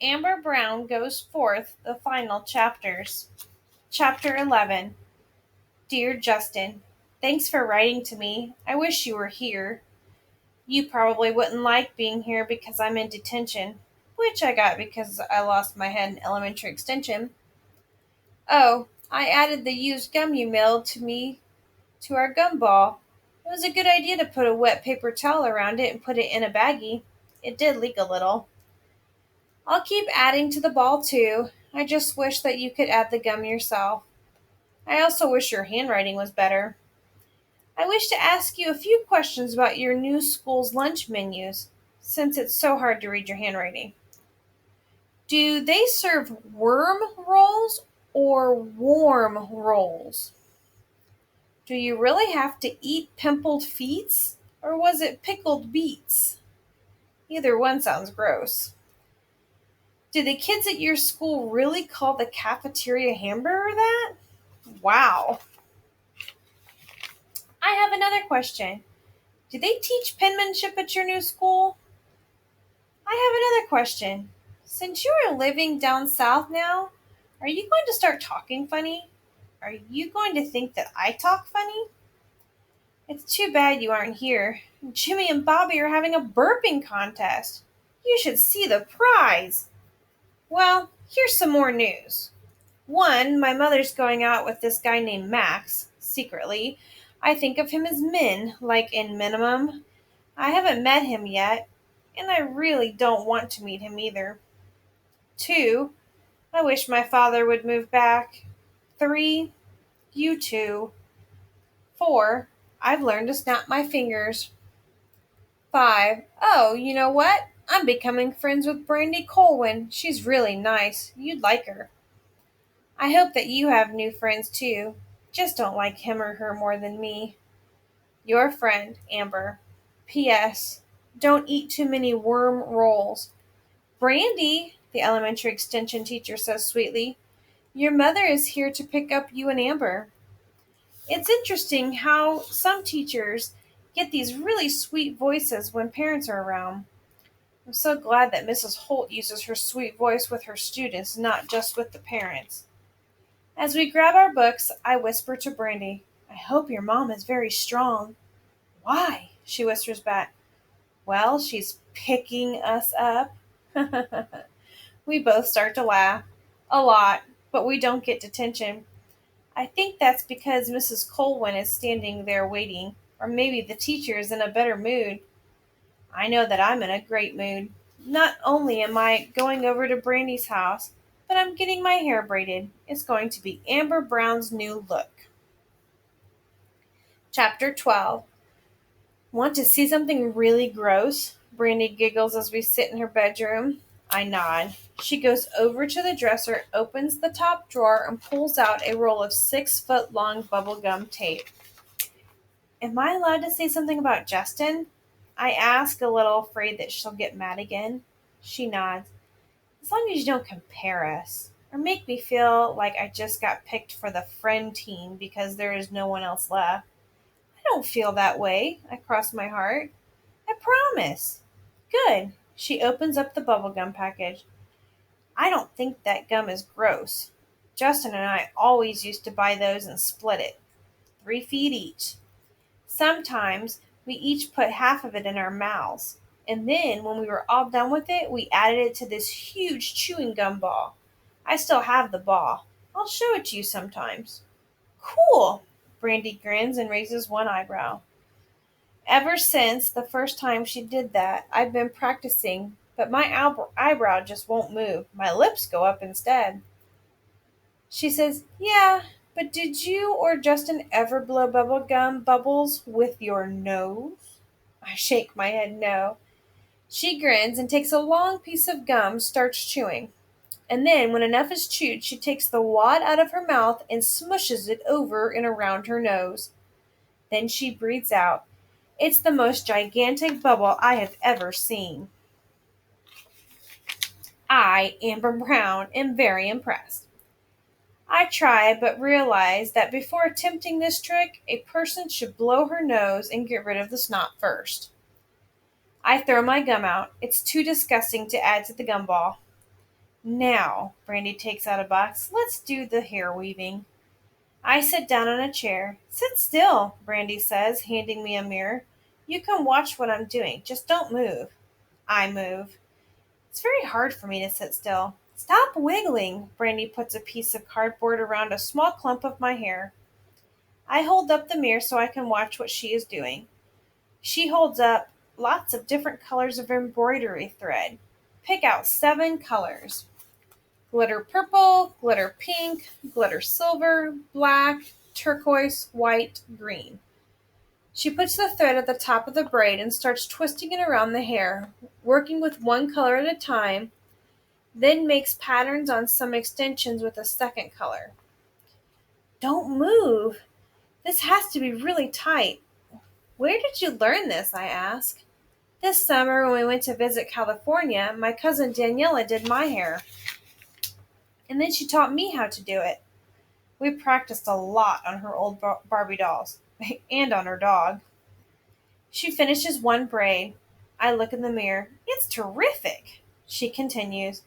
Amber Brown Goes Forth, the Final Chapters. Chapter 11. Dear Justin, thanks for writing to me. I wish you were here. You probably wouldn't like being here because I'm in detention, which I got because I lost my head in elementary extension. Oh, I added the used gum you mailed to me to our gum ball. It was a good idea to put a wet paper towel around it and put it in a baggie. It did leak a little. I'll keep adding to the ball too. I just wish that you could add the gum yourself. I also wish your handwriting was better. I wish to ask you a few questions about your new school's lunch menus, since it's so hard to read your handwriting. Do they serve worm rolls or warm rolls? Do you really have to eat pimpled feet, or was it pickled beets? Either one sounds gross. Do the kids at your school really call the cafeteria hamburger that? Wow. I have another question. Do they teach penmanship at your new school? I have another question. Since you are living down south now, are you going to start talking funny? Are you going to think that I talk funny? It's too bad you aren't here. Jimmy and Bobby are having a burping contest. You should see the prize. Well, here's some more news. One, my mother's going out with this guy named Max, secretly. I think of him as Min, like in minimum. I haven't met him yet, and I really don't want to meet him either. Two, I wish my father would move back. Three, you too. Four, I've learned to snap my fingers. Five, oh, you know what? I'm becoming friends with Brandy Colwyn. She's really nice. You'd like her. I hope that you have new friends too. Just don't like him or her more than me. Your friend, Amber. P.S. Don't eat too many worm rolls. Brandy, the elementary extension teacher says sweetly, your mother is here to pick up you and Amber. It's interesting how some teachers get these really sweet voices when parents are around. I'm so glad that Mrs. Holt uses her sweet voice with her students, not just with the parents. As we grab our books, I whisper to Brandy, I hope your mom is very strong. Why? She whispers back. Well, she's picking us up. We both start to laugh. A lot, but we don't get detention. I think that's because Mrs. Colwyn is standing there waiting, or maybe the teacher is in a better mood. I know that I'm in a great mood. Not only am I going over to Brandy's house, but I'm getting my hair braided. It's going to be Amber Brown's new look. Chapter 12. Want to see something really gross? Brandy giggles as we sit in her bedroom. I nod. She goes over to the dresser, opens the top drawer, and pulls out a roll of 6-foot long bubblegum tape. Am I allowed to say something about Justin? I ask, a little afraid that she'll get mad again. She nods. As long as you don't compare us, or make me feel like I just got picked for the friend team because there is no one else left. I don't feel that way. I cross my heart. I promise. Good. She opens up the bubblegum package. I don't think that gum is gross. Justin and I always used to buy those and split it, 3 feet each. Sometimes we each put half of it in our mouths, and then when we were all done with it, we added it to this huge chewing gum ball. I still have the ball. I'll show it to you sometimes. Cool! Brandy grins and raises one eyebrow. Ever since the first time she did that, I've been practicing, but my eyebrow just won't move. My lips go up instead. She says, yeah, but did you or Justin ever blow bubble gum bubbles with your nose? I shake my head no. She grins and takes a long piece of gum, starts chewing. And then, when enough is chewed, she takes the wad out of her mouth and smushes it over and around her nose. Then she breathes out. It's the most gigantic bubble I have ever seen. I, Amber Brown, am very impressed. I try, but realize that before attempting this trick, a person should blow her nose and get rid of the snot first. I throw my gum out. It's too disgusting to add to the gumball. Now, Brandy takes out a box. Let's do the hair weaving. I sit down on a chair. Sit still, Brandy says, handing me a mirror. You can watch what I'm doing. Just don't move. I move. It's very hard for me to sit still. Stop wiggling. Brandy puts a piece of cardboard around a small clump of my hair. I hold up the mirror so I can watch what she is doing. She holds up lots of different colors of embroidery thread. Pick out 7 colors: glitter purple, glitter pink, glitter silver, black, turquoise, white, green. She puts the thread at the top of the braid and starts twisting it around the hair, working with one color at a time, then makes patterns on some extensions with a second color. Don't move. This has to be really tight. Where did you learn this? I ask. This summer, when we went to visit California, my cousin Daniela did my hair, and then she taught me how to do it. We practiced a lot on her old Barbie dolls and on her dog. She finishes one braid. I look in the mirror. It's terrific. She continues.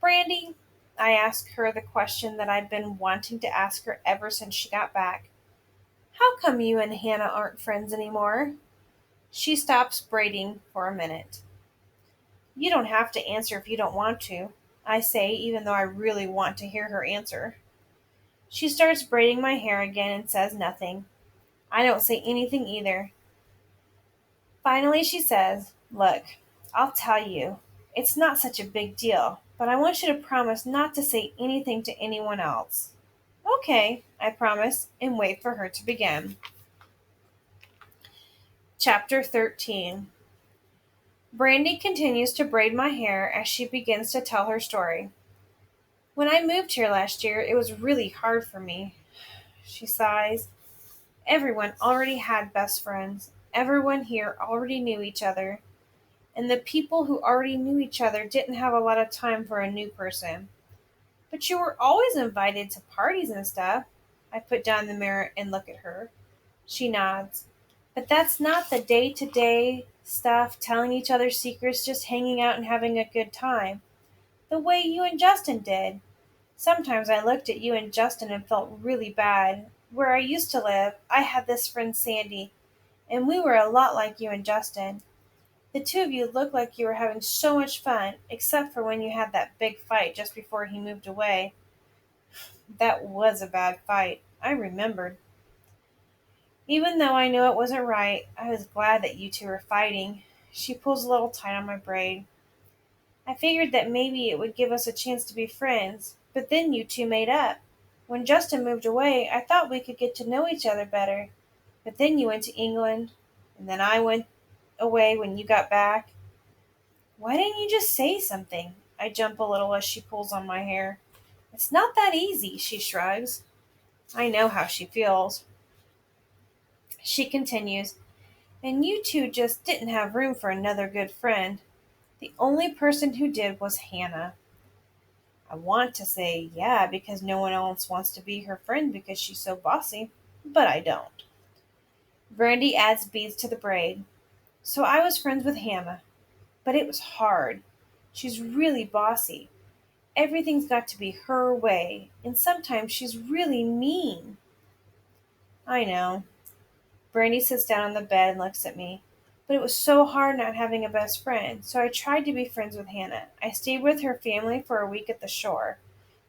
Brandy, I ask her the question that I've been wanting to ask her ever since she got back. How come you and Hannah aren't friends anymore? She stops braiding for a minute. You don't have to answer if you don't want to, I say, even though I really want to hear her answer. She starts braiding my hair again and says nothing. I don't say anything either. Finally, she says, Look, I'll tell you. It's not such a big deal, but I want you to promise not to say anything to anyone else. Okay, I promise, and wait for her to begin. Chapter 13. Brandy continues to braid my hair as she begins to tell her story. When I moved here last year, it was really hard for me. She sighs. Everyone already had best friends. Everyone here already knew each other. And the people who already knew each other didn't have a lot of time for a new person. But you were always invited to parties and stuff. I put down the mirror and look at her. She nods. But that's not the day-to-day stuff, telling each other secrets, just hanging out and having a good time. The way you and Justin did. Sometimes I looked at you and Justin and felt really bad. Where I used to live, I had this friend Sandy, and we were a lot like you and Justin. The two of you looked like you were having so much fun, except for when you had that big fight just before he moved away. That was a bad fight. I remembered. Even though I knew it wasn't right, I was glad that you two were fighting. She pulls a little tight on my braid. I figured that maybe it would give us a chance to be friends, but then you two made up. When Justin moved away, I thought we could get to know each other better, but then you went to England, and then I went away when you got back. Why didn't you just say something? I jump a little as she pulls on my hair. It's not that easy, she shrugs. I know how she feels. She continues, and you two just didn't have room for another good friend. The only person who did was Hannah. I want to say, yeah, because no one else wants to be her friend because she's so bossy, but I don't. Brandy adds beads to the braid. So I was friends with Hannah, but it was hard. She's really bossy. Everything's got to be her way, and sometimes she's really mean. I know. Brandy sits down on the bed and looks at me. But it was so hard not having a best friend, so I tried to be friends with Hannah. I stayed with her family for a week at the shore.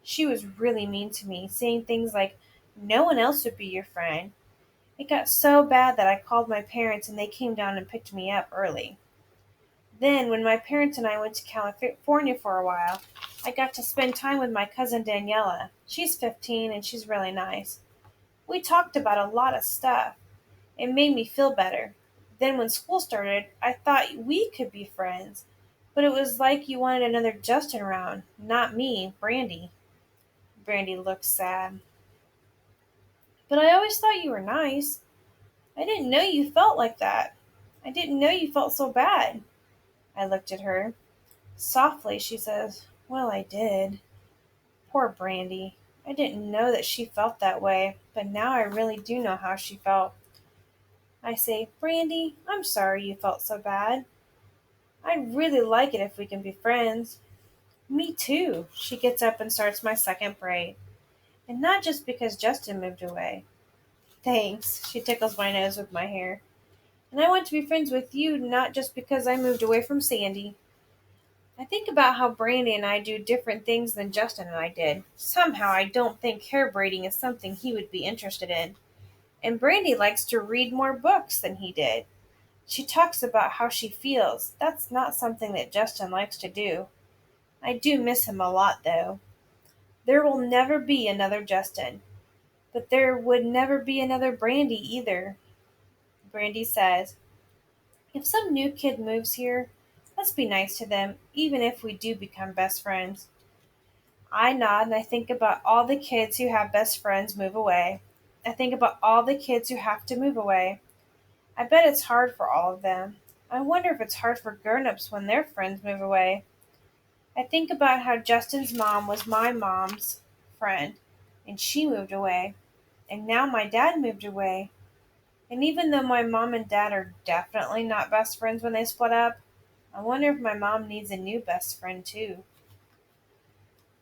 She was really mean to me, saying things like, no one else would be your friend. It got so bad that I called my parents and they came down and picked me up early. Then, when my parents and I went to California for a while, I got to spend time with my cousin Daniela. She's 15 and she's really nice. We talked about a lot of stuff. It made me feel better. Then, when school started, I thought we could be friends. But it was like you wanted another Justin around, not me, Brandy. Brandy looked sad. But I always thought you were nice. I didn't know you felt like that. I didn't know you felt so bad. I looked at her. Softly, she says, Well, I did. Poor Brandy. I didn't know that she felt that way, but now I really do know how she felt. I say, Brandy, I'm sorry you felt so bad. I'd really like it if we can be friends. Me too. She gets up and starts my second braid. And not just because Justin moved away. Thanks. She tickles my nose with my hair. And I want to be friends with you not just because I moved away from Sandy. I think about how Brandy and I do different things than Justin and I did. Somehow I don't think hair braiding is something he would be interested in. And Brandy likes to read more books than he did. She talks about how she feels. That's not something that Justin likes to do. I do miss him a lot, though. There will never be another Justin, but there would never be another Brandy either. Brandy says, if some new kid moves here, let's be nice to them, even if we do become best friends. I nod and I think about all the kids who have best friends move away. I think about all the kids who have to move away. I bet it's hard for all of them. I wonder if it's hard for grown-ups when their friends move away. I think about how Justin's mom was my mom's friend, and she moved away. And now my dad moved away. And even though my mom and dad are definitely not best friends when they split up, I wonder if my mom needs a new best friend too.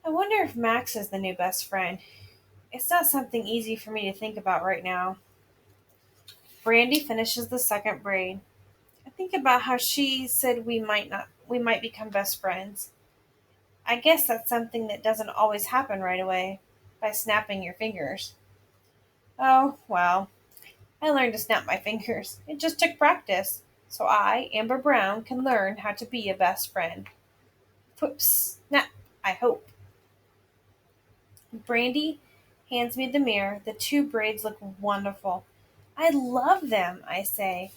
I wonder if Max is the new best friend. It's not something easy for me to think about right now. Brandy finishes the second braid. I think about how she said we might become best friends. I guess that's something that doesn't always happen right away, by snapping your fingers. Oh, well, I learned to snap my fingers. It just took practice. So I, Amber Brown, can learn how to be a best friend. Whoops, snap, I hope. Brandy hands me the mirror. The two braids look wonderful. I love them, I say.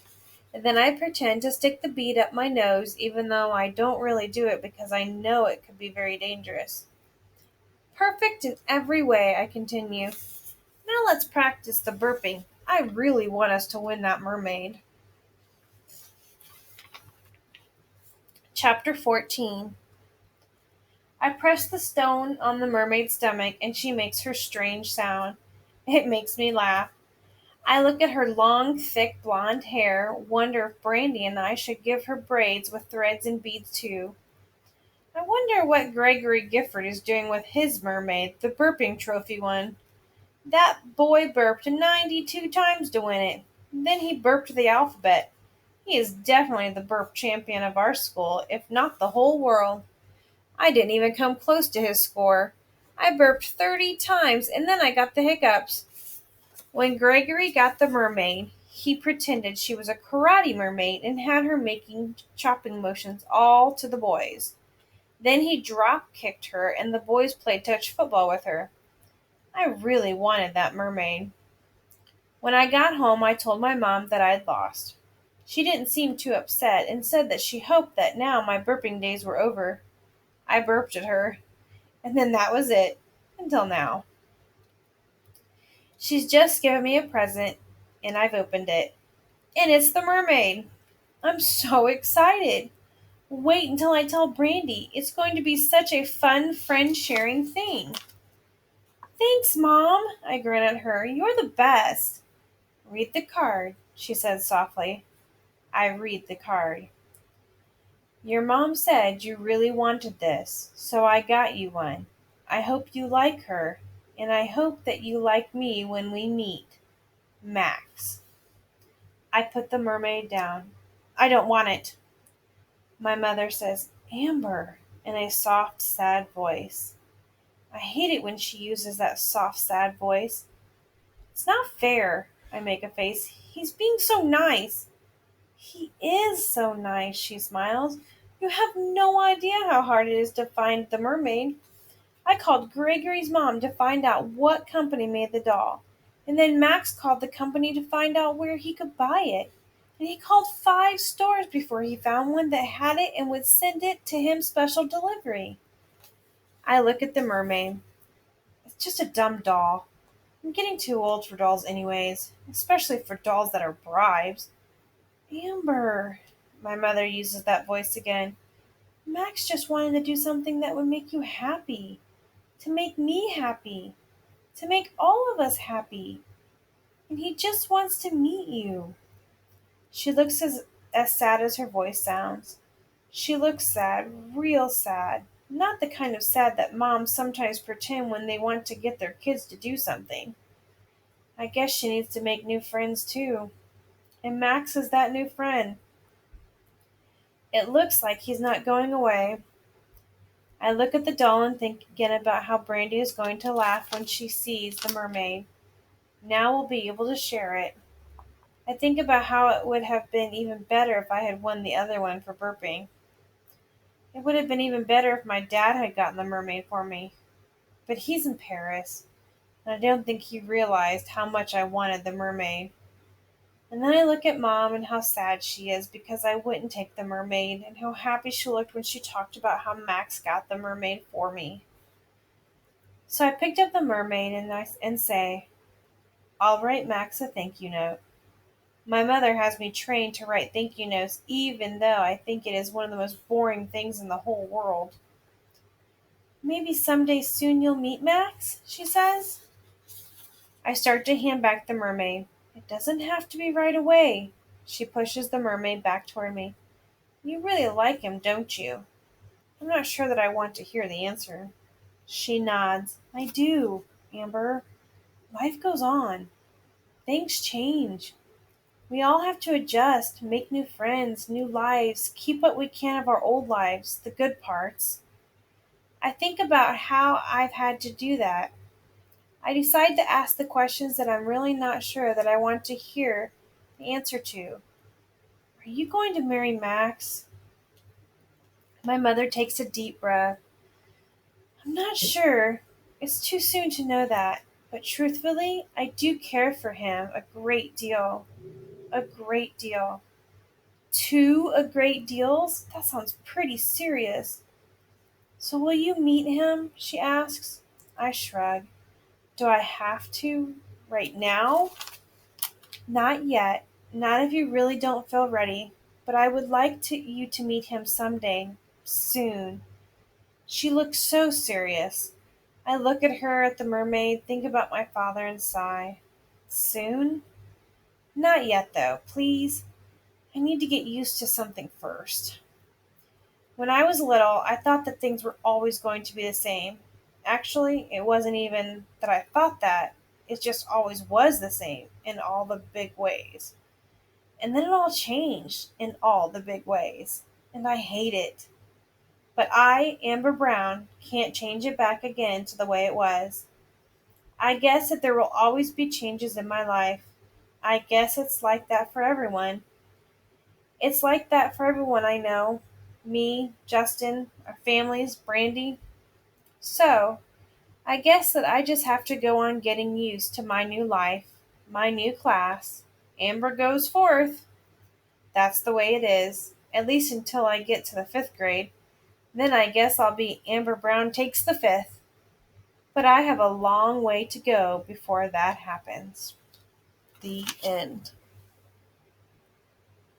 And then I pretend to stick the bead up my nose, even though I don't really do it because I know it could be very dangerous. Perfect in every way, I continue. Now let's practice the burping. I really want us to win that mermaid. Chapter 14. I press the stone on the mermaid's stomach and she makes her strange sound. It makes me laugh. I look at her long, thick blonde hair, wonder if Brandy and I should give her braids with threads and beads too. I wonder what Gregory Gifford is doing with his mermaid, the burping trophy one. That boy burped 92 times to win it. Then he burped the alphabet. He is definitely the burp champion of our school, if not the whole world. I didn't even come close to his score. I burped 30 times and then I got the hiccups. When Gregory got the mermaid, he pretended she was a karate mermaid and had her making chopping motions all to the boys. Then he drop kicked her and the boys played touch football with her. I really wanted that mermaid. When I got home, I told my mom that I'd lost. She didn't seem too upset and said that she hoped that now my burping days were over. I burped at her, and then that was it, until now. She's just given me a present, and I've opened it. And it's the mermaid. I'm so excited. Wait until I tell Brandy. It's going to be such a fun friend sharing thing. Thanks, Mom, I grin at her. You're the best. Read the card, she said softly. I read the card. Your mom said you really wanted this, so I got you one. I hope you like her, and I hope that you like me when we meet. Max. I put the mermaid down. I don't want it. My mother says, Amber, in a soft, sad voice. I hate it when she uses that soft, sad voice. It's not fair, I make a face. He's being so nice. He is so nice, she smiles. You have no idea how hard it is to find the mermaid. I called Gregory's mom to find out what company made the doll. And then Max called the company to find out where he could buy it. And he called 5 stores before he found one that had it and would send it to him special delivery. I look at the mermaid. It's just a dumb doll. I'm getting too old for dolls anyways, especially for dolls that are bribes. Amber, my mother uses that voice again. Max just wanted to do something that would make you happy, to make me happy, to make all of us happy. And he just wants to meet you. She looks as sad as her voice sounds. She looks sad, real sad, Not the kind of sad that moms sometimes pretend when they want to get their kids to do something. I guess she needs to make new friends too. And Max is that new friend. It looks like he's not going away. I look at the doll and think again about how Brandy is going to laugh when she sees the mermaid. Now we'll be able to share it. I think about how it would have been even better if I had won the other one for burping. It would have been even better if my dad had gotten the mermaid for me. But he's in Paris, and I don't think he realized how much I wanted the mermaid. And then I look at Mom and how sad she is because I wouldn't take the mermaid, and how happy she looked when she talked about how Max got the mermaid for me. So I picked up the mermaid and say, I'll write Max a thank you note. My mother has me trained to write thank you notes, even though I think it is one of the most boring things in the whole world. Maybe someday soon you'll meet Max, she says. I start to hand back the mermaid. It doesn't have to be right away. She pushes the mermaid back toward me. You really like him, don't you? I'm not sure that I want to hear the answer. She nods. I do, Amber. Life goes on. Things change. We all have to adjust, make new friends, new lives, keep what we can of our old lives, the good parts. I think about how I've had to do that. I decide to ask the questions that I'm really not sure that I want to hear the answer to. Are you going to marry Max? My mother takes a deep breath. I'm not sure. It's too soon to know that. But truthfully, I do care for him a great deal. A great deal. Two a great deals? That sounds pretty serious. So will you meet him? She asks. I shrug. Do I have to? Right now? Not yet. Not if you really don't feel ready. But I would like you to meet him someday. Soon. She looks so serious. I look at her, at the mermaid, think about my father, and sigh. Soon? Not yet, though. Please. I need to get used to something first. When I was little, I thought that things were always going to be the same. Actually, it wasn't even that I thought that, it just always was the same in all the big ways. And then it all changed in all the big ways. And I hate it. But I, Amber Brown, can't change it back again to the way it was. I guess that there will always be changes in my life. I guess it's like that for everyone. It's like that for everyone I know. Me, Justin, our families, Brandy. So, I guess that I just have to go on getting used to my new life, my new class. Amber goes fourth. That's the way it is, at least until I get to the fifth grade. Then I guess I'll be Amber Brown takes the fifth. But I have a long way to go before that happens. The end.